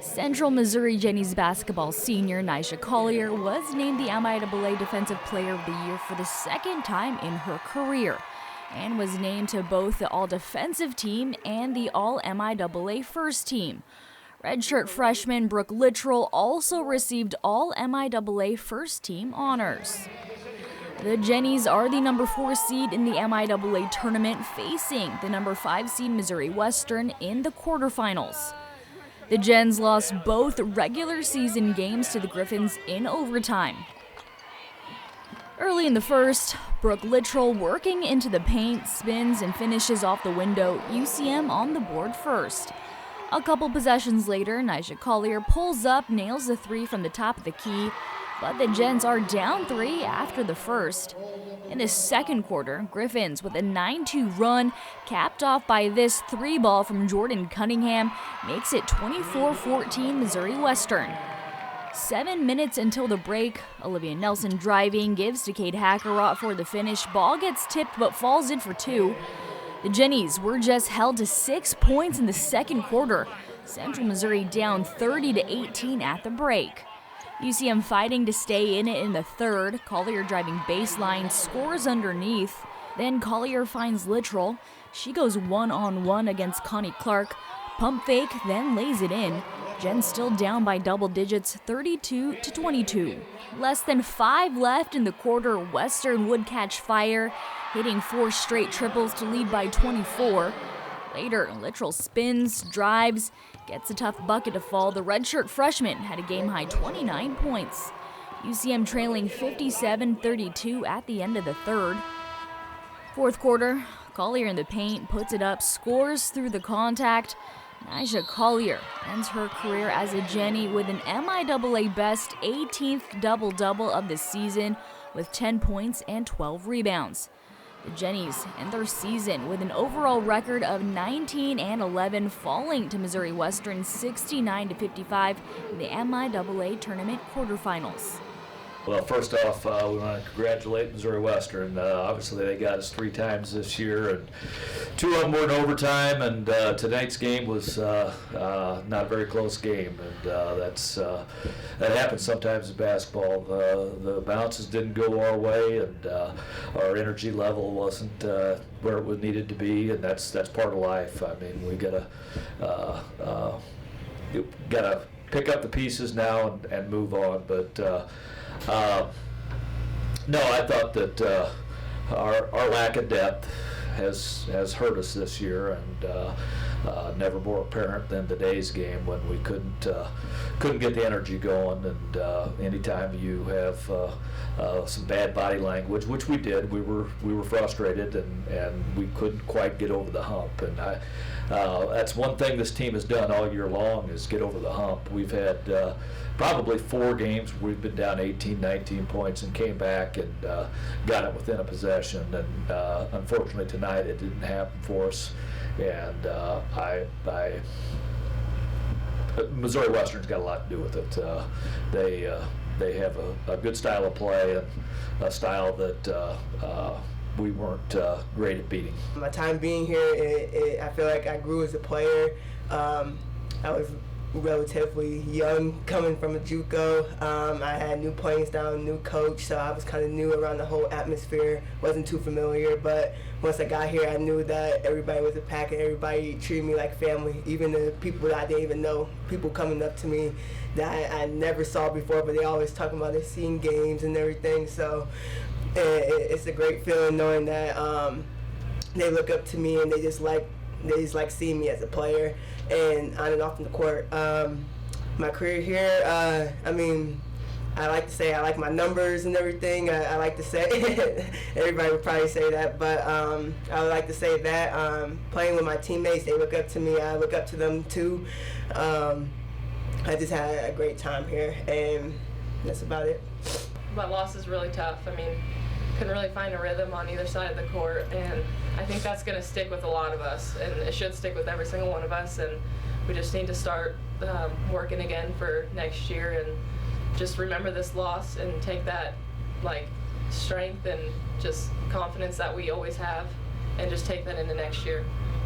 Central Missouri Jennies basketball senior Nija Collier was named the MIAA Defensive Player of the Year for the second time in her career and was named to both the All-Defensive Team and the All-MIAA First Team. Redshirt freshman Brooke Littrell also received All-MIAA First Team honors. The Jennies are the number 4 seed in the MIAA tournament, facing the number 5 seed Missouri Western in the quarterfinals. The Gens lost both regular season games to the Griffons in overtime. Early in the first, Brooke Littrell working into the paint, spins and finishes off the window, UCM on the board first. A couple possessions later, Nija Collier pulls up, nails the 3 from the top of the key, but the Gens are down 3 after the first. In the second quarter, Griffons with a 9-2 run, capped off by this 3-ball from Jordan Cunningham, makes it 24-14 Missouri Western. 7 minutes until the break, Olivia Nelson driving, gives to Kate Hackerott for the finish. Ball gets tipped but falls in for 2. The Jennies were just held to 6 points in the second quarter. Central Missouri down 30-18 at the break. UCM fighting to stay in it in the third. Collier driving baseline, scores underneath. Then Collier finds Littrell. She goes one-on-one against Connie Clark. Pump fake, then lays it in. Gens still down by double digits, 32-22. Less than 5 left in the quarter. Western would catch fire, hitting 4 straight triples to lead by 24. Later, Littrell spins, drives, gets a tough bucket to fall. The redshirt freshman had a game-high 29 points. UCM trailing 57-32 at the end of the third. Fourth quarter, Collier in the paint, puts it up, scores through the contact. Nija Collier ends her career as a Jenny with an MIAA-best 18th double-double of the season with 10 points and 12 rebounds. The Jennies end their season with an overall record of 19-11, falling to Missouri Western 69-55 in the MIAA tournament quarterfinals. Well, first off, we want to congratulate Missouri Western. Obviously, they got us 3 times this year, and 2 of them were in overtime. And tonight's game was not a very close game, and that happens sometimes in basketball. The bounces didn't go our way, and our energy level wasn't where it needed to be, and that's part of life. I mean, we gotta pick up the pieces now and move on, but. No, I thought that our lack of depth has hurt us this year, and never more apparent than today's game when we couldn't get the energy going. And anytime you have some bad body language, which we did, we were frustrated, and we couldn't quite get over the hump. And that's one thing this team has done all year long, is get over the hump. We've had probably 4 games where we've been down 18, 19 points and came back and got it within a possession. And unfortunately tonight it didn't happen for us. And Missouri Western's got a lot to do with it. They have a good style of play, and a style that we weren't great at beating. My time being here, I feel like I grew as a player. I was relatively young, coming from a JUCO. I had new playing style, new coach, so I was kind of new around the whole atmosphere. Wasn't too familiar, but once I got here, I knew that everybody was a pack and everybody treated me like family. Even the people that I didn't even know, people coming up to me that I never saw before, but they always talking about their seeing games and everything. So it's a great feeling knowing that they look up to me and they just like seeing me as a player and on and off in the court. My career here, I mean, I like to say I like my numbers and everything. I like to say, everybody would probably say that, but I would like to say that playing with my teammates, they look up to me, I look up to them too. I just had a great time here, and that's about it. My loss is really tough. I mean, couldn't really find a rhythm on either side of the court, and I think that's going to stick with a lot of us, and it should stick with every single one of us, and we just need to start working again for next year and just remember this loss and take that strength and just confidence that we always have and just take that into next year.